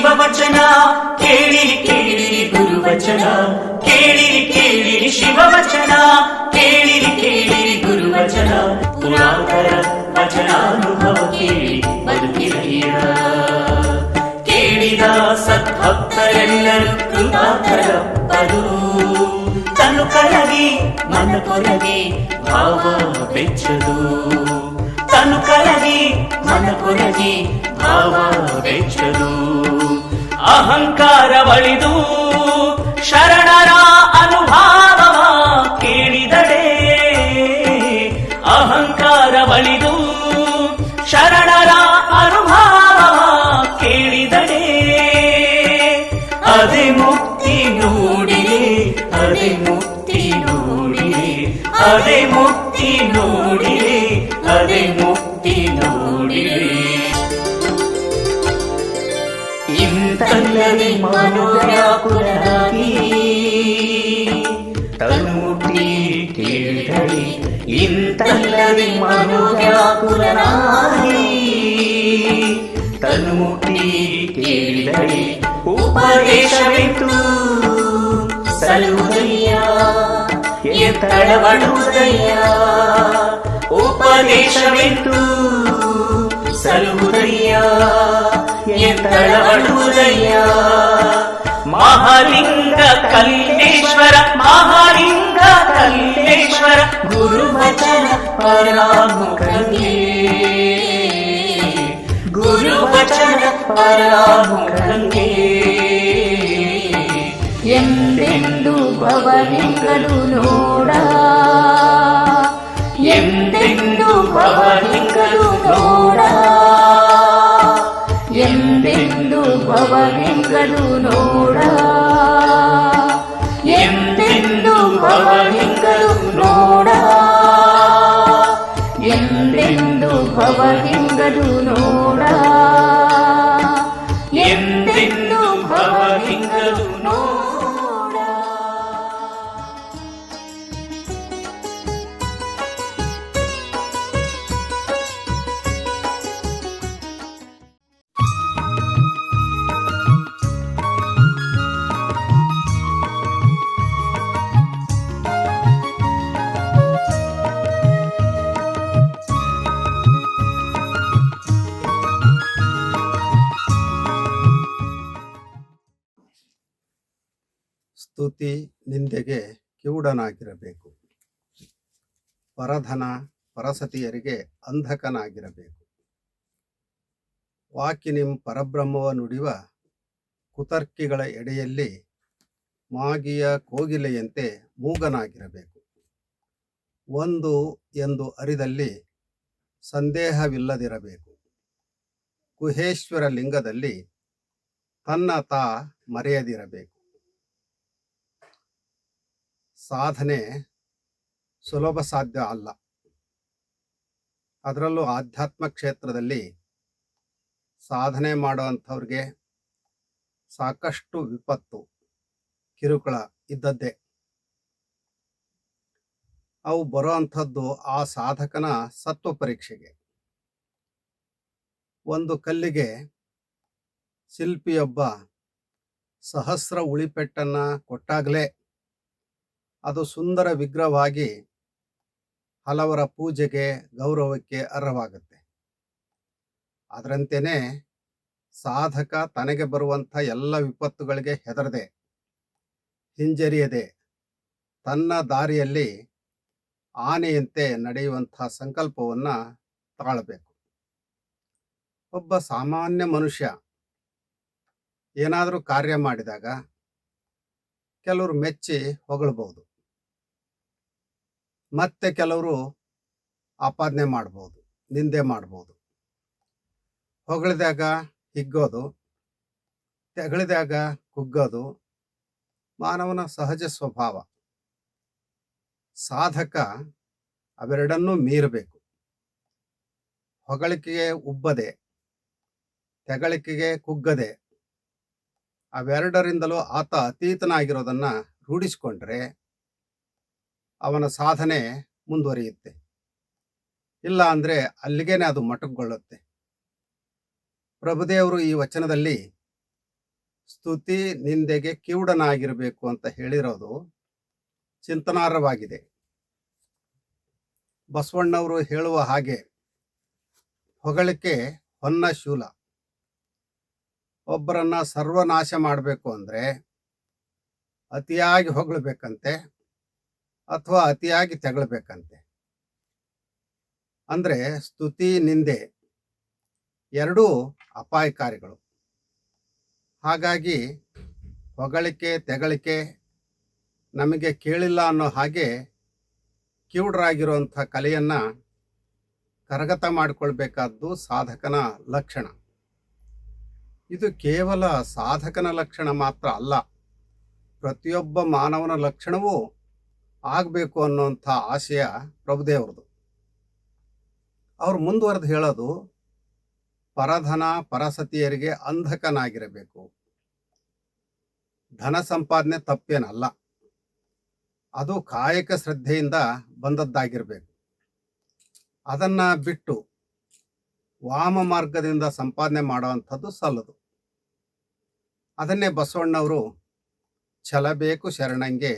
ಶಿವವಚನ ಕೇಳಿರಿ ಕೇಳಿರಿ ಗುರುವಚನ ಕೇಳಿರಿ ಕೇಳಿರಿ ಶಿವವಚನ ಕೇಳಿರಿ ಕೇಳಿರಿ ಗುರುವಚನ ಪುರಾತರ ವಚನಾನುಭವ ಕೇಳಿ ಬದುಕಿರಯ್ಯ ಕೇಳಿದ ಸದ್ಭಕ್ತರೆಲ್ಲರೂ ಕೃತಾರ್ಥರಪ್ಪರು ತನು ಕರಗಿ ಮನ ಕೊರಗಿ ಭಾವ ಬೆಚ್ಚದು ತನು ಕರಗಿ ಮನ ಕೊರಗಿ ಭಾವ ಬೆಚ್ಚದು ಅಹಂಕಾರ ಬಳಿದು ಶರಣರ ಅನುಭಾವವ ಕೇಳಿದಡೆ ಅಹಂಕಾರ ಬಳಿದು ಶರಣರ ಅನುಭಾವವ ಕೇಳಿದಡೆ ಅದೇ ಮುಕ್ತಿ ನೋಡಿರಿ ಅದೇ ಮುಕ್ತಿ ನೋಡಿರಿ ಅದೇ ಮುಕ್ತಿ ನೋಡಿರಿ ಅದೇ ಮುಕ್ತಿ ನೋಡಿರಿ ಇಂತಲ್ಲದೆ ಮನೋವ್ಯಾಕುಲರಾಗಿ ತನ್ನುಟ್ಟಿ ಕೇಳಿದಳಿ ಇಂತಲ್ಲದೆ ಮನೋವ್ಯಾಕುಲರಾಗಿ ತನ್ನುಟ್ಟಿ ಕೇಳಿದಳಿ ಉಪದೇಶವೆಂತು ಸಲುದಯ್ಯ ಎತ್ತಳವಡುವುದಯ್ಯ ಉಪದೇಶವೆಂತು ಸಲುದಯ್ಯ ಎತ್ತಳವಡುವುದಯ್ಯ ಮಹಾಲಿಂಗ ಕಲ್ಲೇಶ್ವರ ಮಹಾಲಿಂಗ ಕಲ್ಲೇಶ್ವರ ಗುರುವಚನ ಪರಾಮುಖಂಗೆ ಗುರುವಚನ ಪರಾಮುಖಂಗೆ ಎಂದೆಂದು ಭವಲಿಂಗರು ನೋಡ ಎಂದೆಂದು ಭವಲಿಂಗರು ನೋಡ ಎಂದೆಂದು ಭವಲಿಂಗರು ನೋಡ ಎಂದೆಂದು ಭವಲಿಂಗರು ನೋಡ ಎಂದೆಂದು ಭವಲಿಂಗರು ನೋಡ ಎಂದೆಂದು ಭವಲಿಂಗರು ನೋಡ. ಸ್ತುತಿ ನಿಂದೆಗೆ ಕಿವುಡನಾಗಿರಬೇಕು. ಪರಧನ ಪರಸತಿಯರಿಗೆ ಅಂಧಕನಾಗಿರಬೇಕು. ವಾಕಿನಿಂ ಪರಬ್ರಹ್ಮವ ನುಡಿವ ಕುತರ್ಕಿಗಳ ಎಡೆಯಲ್ಲಿ ಮಾಗಿಯ ಕೋಗಿಲೆಯಂತೆ ಮೂಗನಾಗಿರಬೇಕು. ಒಂದು ಎಂದು ಅರಿದಲ್ಲಿ ಸಂದೇಹವಿಲ್ಲದಿರಬೇಕು. ಗುಹೇಶ್ವರ ಲಿಂಗದಲ್ಲಿ ತನ್ನ ತಾ ಮರೆಯದಿರಬೇಕು. ಸಾಧನೆ ಸುಲಭ ಸಾಧ್ಯ ಅಲ್ಲ. ಅದರಲ್ಲೂ ಆಧ್ಯಾತ್ಮ ಕ್ಷೇತ್ರದಲ್ಲಿ ಸಾಧನೆ ಮಾಡುವಂಥವ್ರಿಗೆ ಸಾಕಷ್ಟು ವಿಪತ್ತು ಕಿರುಕುಳ ಇದ್ದದ್ದೇ. ಅವು ಬರುವಂಥದ್ದು ಆ ಸಾಧಕನ ಸತ್ವ ಪರೀಕ್ಷೆಗೆ. ಒಂದು ಕಲ್ಲಿಗೆ ಶಿಲ್ಪಿಯೊಬ್ಬ ಸಹಸ್ರ ಉಳಿಪೆಟ್ಟನ್ನು ಕೊಟ್ಟಾಗಲೇ ಅದು ಸುಂದರ ವಿಗ್ರಹವಾಗಿ ಹಲವರ ಪೂಜೆಗೆ ಗೌರವಕ್ಕೆ ಅರ್ಹವಾಗುತ್ತೆ. ಅದರಂತೆಯೇ ಸಾಧಕ ತನಗೆ ಬರುವಂಥ ಎಲ್ಲ ವಿಪತ್ತುಗಳಿಗೆ ಹೆದರದೆ ಹಿಂಜರಿಯದೆ ತನ್ನ ದಾರಿಯಲ್ಲಿ ಆನೆಯಂತೆ ನಡೆಯುವಂಥ ಸಂಕಲ್ಪವನ್ನು ತಾಳಬೇಕು. ಒಬ್ಬ ಸಾಮಾನ್ಯ ಮನುಷ್ಯ ಏನಾದರೂ ಕಾರ್ಯ ಮಾಡಿದಾಗ ಕೆಲವರು ಮೆಚ್ಚಿ ಹೊಗಳಬಹುದು, ಮತ್ತೆ ಕೆಲವರು ಆಪಾದನೆ ಮಾಡ್ಬೋದು, ನಿಂದೆ ಮಾಡ್ಬೋದು. ಹೊಗಳಿದಾಗ ಹಿಗ್ಗೋದು, ತೆಗಳಿದಾಗ ಕುಗ್ಗೋದು ಮಾನವನ ಸಹಜ ಸ್ವಭಾವ. ಸಾಧಕ ಅವೆರಡನ್ನೂ ಮೀರಬೇಕು. ಹೊಗಳಿಕೆಗೆ ಉಬ್ಬದೆ, ತೆಗಳಿಕೆಗೆ ಕುಗ್ಗದೆ, ಅವೆರಡರಿಂದಲೂ ಆತ ಅತೀತನಾಗಿರೋದನ್ನು ರೂಢಿಸಿಕೊಂಡ್ರೆ ಅವನ ಸಾಧನೆ ಮುಂದುವರಿಯುತ್ತೆ. ಇಲ್ಲ ಅಂದರೆ ಅಲ್ಲಿಗೇನೆ ಅದು ಮೊಟಕುಗೊಳ್ಳುತ್ತೆ. ಪ್ರಭುದೇವರು ಈ ವಚನದಲ್ಲಿ ಸ್ತುತಿ ನಿಂದೆಗೆ ಕಿವುಡನಾಗಿರಬೇಕು ಅಂತ ಹೇಳಿರೋದು ಚಿಂತನಾರ್ಹವಾಗಿದೆ. ಬಸವಣ್ಣವರು ಹೇಳುವ ಹಾಗೆ ಹೊಗಳಿಕೆ ಹೊನ್ನ ಶೂಲ. ಒಬ್ಬರನ್ನ ಸರ್ವನಾಶ ಮಾಡಬೇಕು ಅಂದರೆ ಅತಿಯಾಗಿ ಹೊಗಳಬೇಕಂತೆ ಅಥವಾ ಅತಿಯಾಗಿ ತೆಗಳಬೇಕಂತೆ. ಅಂದರೆ ಸ್ತುತಿ ನಿಂದೆ ಎರಡೂ ಅಪಾಯಕಾರಿಗಳು. ಹಾಗಾಗಿ ಹೊಗಳಿಕೆ ತೆಗಳಿಕೆ ನಮಗೆ ಕೇಳಿಲ್ಲ ಅನ್ನೋ ಹಾಗೆ ಕಿವುಡರಾಗಿರುವಂಥ ಕಲೆಯನ್ನು ಕರಗತ ಮಾಡಿಕೊಳ್ಬೇಕಾದ್ದು ಸಾಧಕನ ಲಕ್ಷಣ. ಇದು ಕೇವಲ ಸಾಧಕನ ಲಕ್ಷಣ ಮಾತ್ರ ಅಲ್ಲ, ಪ್ರತಿಯೊಬ್ಬ ಮಾನವನ ಲಕ್ಷಣವೂ ಆಗಬೇಕು ಅನ್ನುವಂಥ ಆಶಯ ಪ್ರಭುದೇವ್ರದು. ಅವ್ರು ಮುಂದುವರೆದು ಹೇಳೋದು, ಪರಧನ ಪರಸತಿಯರಿಗೆ ಅಂಧಕನಾಗಿರಬೇಕು. ಧನ ಸಂಪಾದನೆ ತಪ್ಪೇನಲ್ಲ, ಅದು ಕಾಯಕ ಶ್ರದ್ಧೆಯಿಂದ ಬಂದದ್ದಾಗಿರಬೇಕು. ಅದನ್ನು ಬಿಟ್ಟು ವಾಮ ಮಾರ್ಗದಿಂದ ಸಂಪಾದನೆ ಮಾಡುವಂಥದ್ದು ಸಲ್ಲದು. ಅದನ್ನೇ ಬಸವಣ್ಣವರು ಛಲಬೇಕು ಶರಣಂಗೆ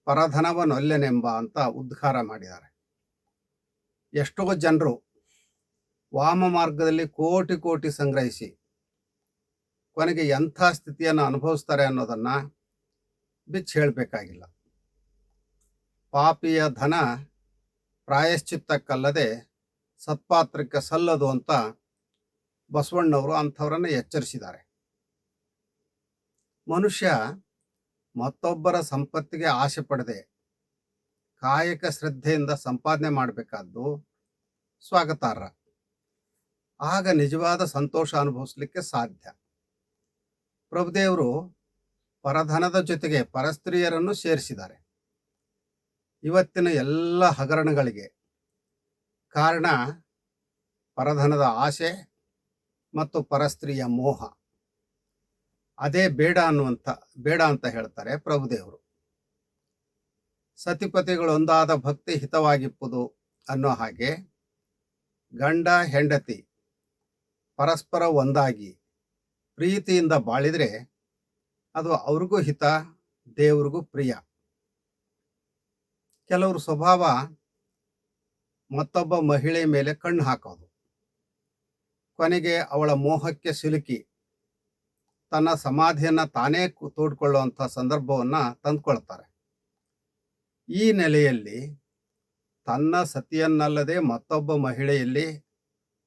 ಪರಧನವನೊಲ್ಲೆನೆಂಬ ಅಂತ ಉದ್ಗಾರ ಮಾಡಿದ್ದಾರೆ. ಎಷ್ಟೋ ಜನರು ವಾಮ ಮಾರ್ಗದಲ್ಲಿ ಕೋಟಿ ಕೋಟಿ ಸಂಗ್ರಹಿಸಿ ಕೊನೆಗೆ ಎಂಥ ಸ್ಥಿತಿಯನ್ನು ಅನುಭವಿಸ್ತಾರೆ ಅನ್ನೋದನ್ನು ಬಿಚ್ಚಿ ಹೇಳಬೇಕಾಗಿಲ್ಲ. ಪಾಪಿಯ ಧನ ಪ್ರಾಯಶ್ಚಿತ್ತಕ್ಕಲ್ಲದೆ ಸತ್ಪಾತ್ರಕ್ಕೆ ಸಲ್ಲದು ಅಂತ ಬಸವಣ್ಣವರು ಅಂಥವರನ್ನು ಎಚ್ಚರಿಸಿದ್ದಾರೆ. ಮನುಷ್ಯ ಮತ್ತೊಬ್ಬರ ಸಂಪತ್ತಿಗೆ ಆಸೆ ಪಡದೆ ಕಾಯಕ ಶ್ರದ್ಧೆಯಿಂದ ಸಂಪಾದನೆ ಮಾಡಬೇಕಾದ್ದು ಸ್ವಾಗತಾರ್ಹ. ಆಗ ನಿಜವಾದ ಸಂತೋಷ ಅನುಭವಿಸಲಿಕ್ಕೆ ಸಾಧ್ಯ. ಪ್ರಭುದೇವರು ಪರಧನದ ಜೊತೆಗೆ ಪರಸ್ತ್ರೀಯರನ್ನು ಸೇರಿಸಿದ್ದಾರೆ. ಇವತ್ತಿನ ಎಲ್ಲ ಹಗರಣಗಳಿಗೆ ಕಾರಣ ಪರಧನದ ಆಸೆ ಮತ್ತು ಪರಸ್ತ್ರೀಯ ಮೋಹ. ಅದೇ ಬೇಡ ಅಂತ ಹೇಳ್ತಾರೆ ಪ್ರಭುದೇವರು. ಸತಿಪತಿಗಳೊಂದಾದ ಭಕ್ತಿ ಹಿತವಾಗಿಪ್ಪುದು ಅನ್ನೋ ಹಾಗೆ ಗಂಡ ಹೆಂಡತಿ ಪರಸ್ಪರ ಒಂದಾಗಿ ಪ್ರೀತಿಯಿಂದ ಬಾಳಿದರೆ ಅದು ಅವ್ರಿಗೂ ಹಿತ, ದೇವ್ರಿಗೂ ಪ್ರಿಯ. ಕೆಲವ್ರ ಸ್ವಭಾವ ಮತ್ತೊಬ್ಬ ಮಹಿಳೆ ಮೇಲೆ ಕಣ್ಣು ಹಾಕೋದು, ಕೊನೆಗೆ ಅವಳ ಮೋಹಕ್ಕೆ ಸಿಲುಕಿ ತನ್ನ ಸಮಾಧಿಯನ್ನು ತಾನೇ ತೋಡ್ಕೊಳ್ಳುವಂಥ ಸಂದರ್ಭವನ್ನು ತಂದುಕೊಳ್ತಾರೆ. ಈ ನೆಲೆಯಲ್ಲಿ ತನ್ನ ಸತಿಯನ್ನಲ್ಲದೆ ಮತ್ತೊಬ್ಬ ಮಹಿಳೆಯಲ್ಲಿ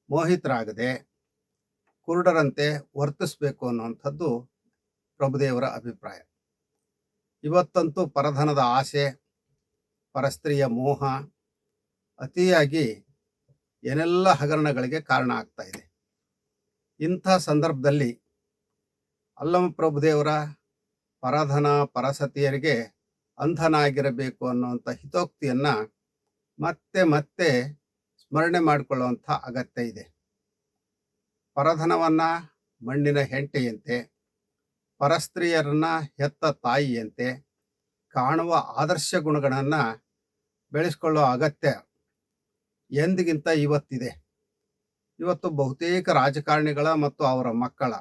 ಮೋಹಿತರಾಗದೆ ಕುರುಡರಂತೆ ವರ್ತಿಸಬೇಕು ಅನ್ನುವಂಥದ್ದು ಪ್ರಭುದೇವರ ಅಭಿಪ್ರಾಯ. ಇವತ್ತಂತೂ ಪರಧನದ ಆಸೆ, ಪರಸ್ತ್ರೀಯ ಮೋಹ ಅತಿಯಾಗಿ ಏನೆಲ್ಲ ಹಗರಣಗಳಿಗೆ ಕಾರಣ ಆಗ್ತಾ ಇದೆ. ಇಂಥ ಸಂದರ್ಭದಲ್ಲಿ ಅಲ್ಲಮ ಪ್ರಭುದೇವರ ಪರಧನ ಪರಸತಿಯರಿಗೆ ಅಂಧನಾಗಿರಬೇಕು ಅನ್ನುವಂಥ ಹಿತೋಕ್ತಿಯನ್ನು ಮತ್ತೆ ಮತ್ತೆ ಸ್ಮರಣೆ ಮಾಡಿಕೊಳ್ಳುವಂಥ ಅಗತ್ಯ ಇದೆ. ಪರಧನವನ್ನು ಮಣ್ಣಿನ ಹೆಂಟೆಯಂತೆ, ಪರಸ್ತ್ರೀಯರನ್ನ ಹೆತ್ತ ತಾಯಿಯಂತೆ ಕಾಣುವ ಆದರ್ಶ ಗುಣಗಳನ್ನು ಬೆಳೆಸ್ಕೊಳ್ಳೋ ಅಗತ್ಯ ಎಂದಿಗಿಂತ ಇವತ್ತಿದೆ. ಇವತ್ತು ಬಹುತೇಕ ರಾಜಕಾರಣಿಗಳ ಮತ್ತು ಅವರ ಮಕ್ಕಳ,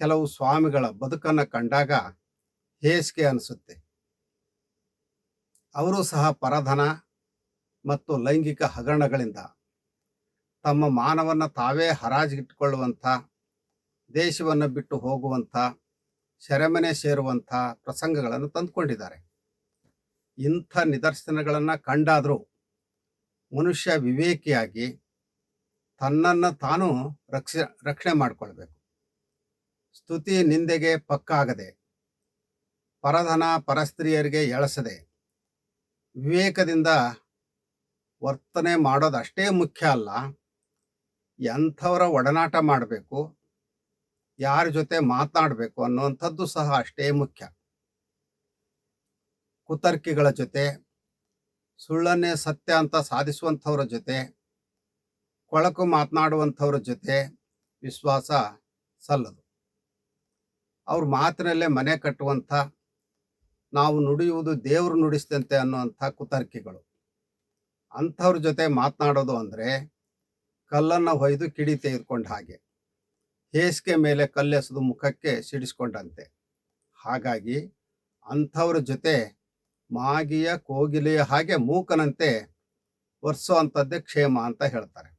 ಕೆಲವು ಸ್ವಾಮಿಗಳ ಬದುಕನ್ನು ಕಂಡಾಗ ಹೇಸಿಗೆ ಅನಿಸುತ್ತೆ. ಅವರು ಸಹ ಪರಧನ ಮತ್ತು ಲೈಂಗಿಕ ಹಗರಣಗಳಿಂದ ತಮ್ಮ ಮಾನವನ್ನು ತಾವೇ ಹರಾಜಿಗಿಟ್ಟುಕೊಳ್ಳುವಂಥ, ದೇಶವನ್ನು ಬಿಟ್ಟು ಹೋಗುವಂಥ, ಸೆರೆಮನೆ ಸೇರುವಂಥ ಪ್ರಸಂಗಗಳನ್ನು ತಂದುಕೊಂಡಿದ್ದಾರೆ. ಇಂಥ ನಿದರ್ಶನಗಳನ್ನು ಕಂಡಾದರೂ ಮನುಷ್ಯ ವಿವೇಕಿಯಾಗಿ ತನ್ನನ್ನು ತಾನು ರಕ್ಷಣೆ ಮಾಡಿಕೊಳ್ಬೇಕು. ಸ್ತುತಿ ನಿಂದೆಗೆ ಪಕ್ಕಾಗದೆ, ಪರಧನ ಪರಸ್ತ್ರೀಯರಿಗೆ ಎಳಸದೆ ವಿವೇಕದಿಂದ ವರ್ತನೆ ಮಾಡೋದಷ್ಟೇ ಮುಖ್ಯ ಅಲ್ಲ, ಎಂಥವರ ಒಡನಾಟ ಮಾಡಬೇಕು, ಯಾರ ಜೊತೆ ಮಾತನಾಡಬೇಕು ಅನ್ನುವಂಥದ್ದು ಸಹ ಅಷ್ಟೇ ಮುಖ್ಯ. ಕುತರ್ಕಿಗಳ ಜೊತೆ, ಸುಳ್ಳನ್ನೇ ಸತ್ಯ ಅಂತ ಸಾಧಿಸುವಂಥವ್ರ ಜೊತೆ, ಕೊಳಕು ಮಾತನಾಡುವಂಥವ್ರ ಜೊತೆ ವಿಶ್ವಾಸ ಸಲ್ಲದು. ಅವ್ರ ಮಾತಿನಲ್ಲೇ ಮನೆ ಕಟ್ಟುವಂಥ, ನಾವು ನುಡಿಯುವುದು ದೇವರು ನುಡಿಸಿದಂತೆ ಅನ್ನುವಂಥ ಕುತರ್ಕಿಗಳು, ಅಂಥವ್ರ ಜೊತೆ ಮಾತನಾಡೋದು ಅಂದರೆ ಕಲ್ಲನ್ನು ಹೊಯ್ದು ಕಿಡಿ ತೆಗೆದುಕೊಂಡ ಹಾಗೆ. ಹೇಸಿಗೆ ಮೇಲೆ ಕಲ್ಲೆಸೆದು ಮುಖಕ್ಕೆ ಸಿಡಿಸ್ಕೊಂಡಂತೆ. ಹಾಗಾಗಿ ಅಂಥವ್ರ ಜೊತೆ ಮಾಗಿಯ ಕೋಗಿಲೆಯ ಹಾಗೆ ಮೂಕನಂತೆ ವರ್ಸೋ ಅಂಥದ್ದೇ ಕ್ಷೇಮ ಅಂತ ಹೇಳ್ತಾರೆ.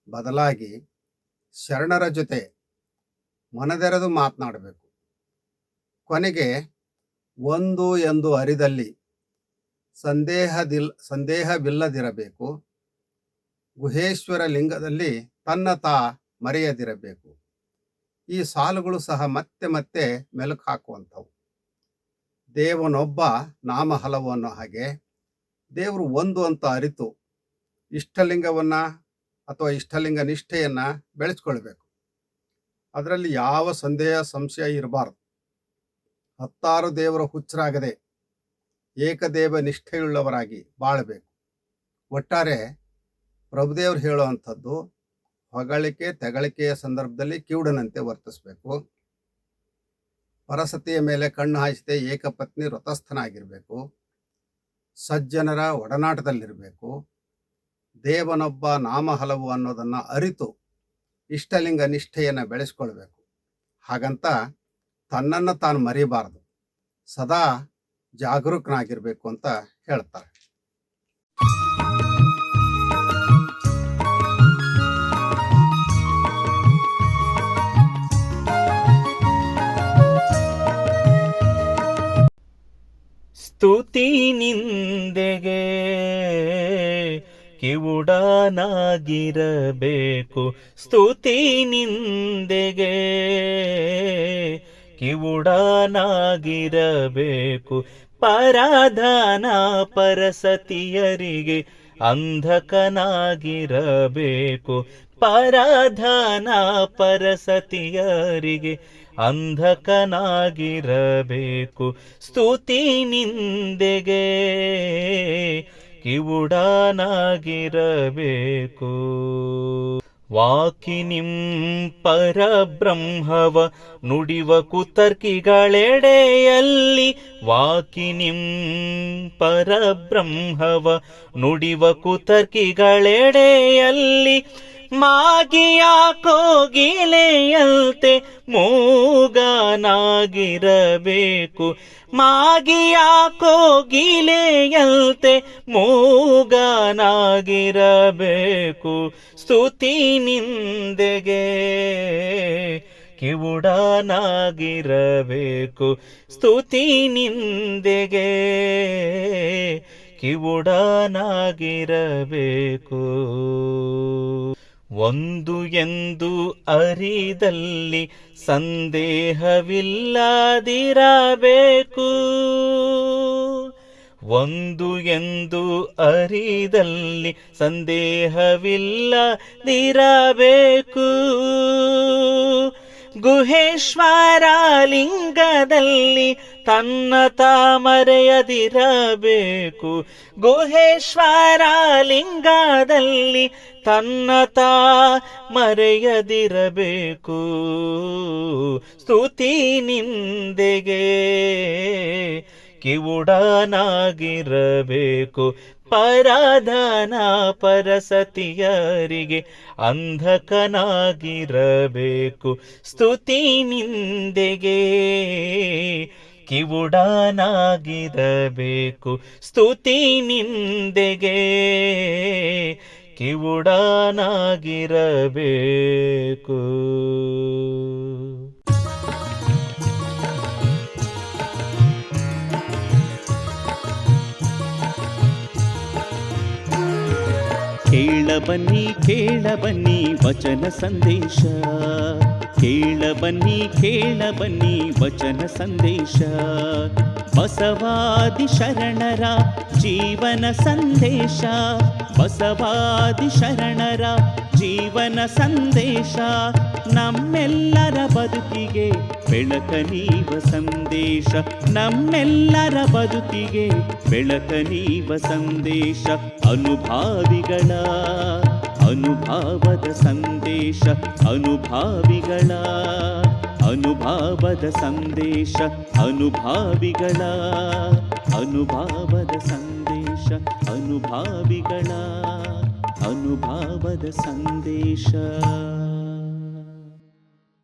ಬದಲಾಗಿ ಶರಣರ ಜೊತೆ ಮನದೆರೆದು ಮಾತನಾಡಬೇಕು. ಕೊನೆಗೆ ಒಂದು ಎಂದು ಅರಿದಲ್ಲಿ ಸಂದೇಹವಿಲ್ಲದಿರಬೇಕು. ಗುಹೇಶ್ವರ ಲಿಂಗದಲ್ಲಿ ತನ್ನ ತಾ ಮರೆಯದಿರಬೇಕು. ಈ ಸಾಲುಗಳು ಸಹ ಮತ್ತೆ ಮತ್ತೆ ಮೆಲುಕು ಹಾಕುವಂಥವು. ದೇವನೊಬ್ಬ ನಾಮ ಹಲವು ಅನ್ನೋ ಹಾಗೆ ದೇವರು ಒಂದು ಅಂತ ಅರಿತು ಇಷ್ಟಲಿಂಗವನ್ನು ಅಥವಾ ಇಷ್ಟಲಿಂಗ ನಿಷ್ಠೆಯನ್ನು ಬೆಳೆಸ್ಕೊಳ್ಬೇಕು. ಅದರಲ್ಲಿ ಯಾವ ಸಂಶಯ ಇರಬಾರ್ದು. 10 ದೇವರ ಹುಚ್ಚರಾಗದೆ ಏಕದೇವ ನಿಷ್ಠೆಯುಳ್ಳವರಾಗಿ ಬಾಳಬೇಕು. ಒಟ್ಟಾರೆ ಪ್ರಭುದೇವರು ಹೇಳೋ ಅಂಥದ್ದು, ಹೊಗಳಿಕೆ ತೆಗಳಿಕೆಯ ಸಂದರ್ಭದಲ್ಲಿ ಕಿವುಡನಂತೆ ವರ್ತಿಸಬೇಕು. ಪರಸತಿಯ ಮೇಲೆ ಕಣ್ಣು ಹಾಯಿಸದೆ ಏಕಪತ್ನಿ ವ್ರತಸ್ಥನಾಗಿರಬೇಕು. ಸಜ್ಜನರ ಒಡನಾಟದಲ್ಲಿರಬೇಕು. ದೇವನೊಬ್ಬ ನಾಮ ಹಲವು ಅನ್ನೋದನ್ನು ಅರಿತು ಇಷ್ಟಲಿಂಗ ನಿಷ್ಠೆಯನ್ನು ಬೆಳೆಸ್ಕೊಳ್ಬೇಕು. ಹಾಗಂತ ತನ್ನನ್ನು ತಾನು ಮರಿಬಾರದು, ಸದಾ ಜಾಗರೂಕನಾಗಿರಬೇಕು ಅಂತ ಹೇಳ್ತಾರೆ. ಸ್ತುತಿ ನಿಂದೆಗೆ ಕಿವುಡನಾಗಿರಬೇಕು. ಸ್ತುತಿ ನಿಂದೆಗೆ ಕಿವುಡನಾಗಿರಬೇಕು. ಪರಾಧನ ಪರಸತಿಯರಿಗೆ ಅಂಧಕನಾಗಿರಬೇಕು. ಪರಾಧನ ಪರಸತಿಯರಿಗೆ ಅಂಧಕನಾಗಿರಬೇಕು. ಸ್ತುತಿ ನಿಂದೆಗೆ ಕಿವುಡನಾಗಿರಬೇಕು. ವಾಕಿನಿಂ ಪರಬ್ರಹ್ಮವ ನುಡಿವ ಕುತರ್ಕಿಗಳೆಡೆಯಲ್ಲಿ. ವಾಕಿನಿಂ ಪರಬ್ರಹ್ಮವ ನುಡಿವ ಕುತರ್ಕಿಗಳೆಡೆಯಲ್ಲಿ. ಮಾಗಿಯ ಕೋಗಿಲೆಯಂತೆ ಮೂಗನಾಗಿರಬೇಕು. ಮಾಗಿಯ ಕೋಗಿಲೆಯಂತೆ ಮೂಗನಾಗಿರಬೇಕು. ಸ್ತುತಿ ನಿಂದೆಗೆ ಕಿವುಡನಾಗಿರಬೇಕು. ಸ್ತುತಿ ನಿಂದೆಗೆ ಕಿವುಡನಾಗಿರಬೇಕು. ಒಂದು ಎಂದು ಅರಿದಲ್ಲಿ ಸಂದೇಹವಿಲ್ಲದಿರಬೇಕು. ಒಂದು ಎಂದು ಅರಿದಲ್ಲಿ ಸಂದೇಹವಿಲ್ಲದಿರಬೇಕು. ಗುಹೇಶ್ವರ ಲಿಂಗದಲ್ಲಿ ತನ್ನ ಮರೆಯದಿರಬೇಕು. ಗುಹೇಶ್ವರ ಲಿಂಗದಲ್ಲಿ ತನ್ನ ಮರೆಯದಿರಬೇಕು. ಸ್ತುತಿ ನಿಂದೆಗೆ ಕಿವುಡನಾಗಿರಬೇಕು. ಪರಾಧನ ಪರಸತಿಯರಿಗೆ ಅಂಧಕನಾಗಿರಬೇಕು. ಸ್ತುತಿ ನಿಂದೆಗೆ ಕಿವುಡನಾಗಿರಬೇಕು. ಸ್ತುತಿ ನಿಂದೆಗೆ ಕಿವುಡನಾಗಿರಬೇಕು. ಕೇಳಬನ್ನಿ ಕೇಳಬನ್ನಿ ವಚನ ಸಂದೇಶ. ಕೇಳಬನ್ನಿ ಕೇಳಬನ್ನಿ ವಚನ ಸಂದೇಶ. ಬಸವಾದಿ ಶರಣರ ಜೀವನ ಸಂದೇಶ. ಬಸವಾದಿ ಶರಣರ ಜೀವನ ಸಂದೇಶ. ನಮ್ಮೆಲ್ಲರ ಬದುಕಿಗೆ ಬೆಳಕ ನೀವ ಸಂದೇಶ. ನಮ್ಮೆಲ್ಲರ ಬದುಕಿಗೆ ಬೆಳಕ ನೀವ ಸಂದೇಶ. ಅನುಭಾವಿಗಳ ಅನುಭಾವದ ಸಂದೇಶ. ಅನುಭಾವಿಗಳ ಅನುಭಾವದ ಸಂದೇಶ. ಅನುಭಾವಿಗಳ ಅನುಭಾವದ ಸಂದೇಶ. ಅನುಭಾವಿಗಳ ಅನುಭಾವದ ಸಂದೇಶ.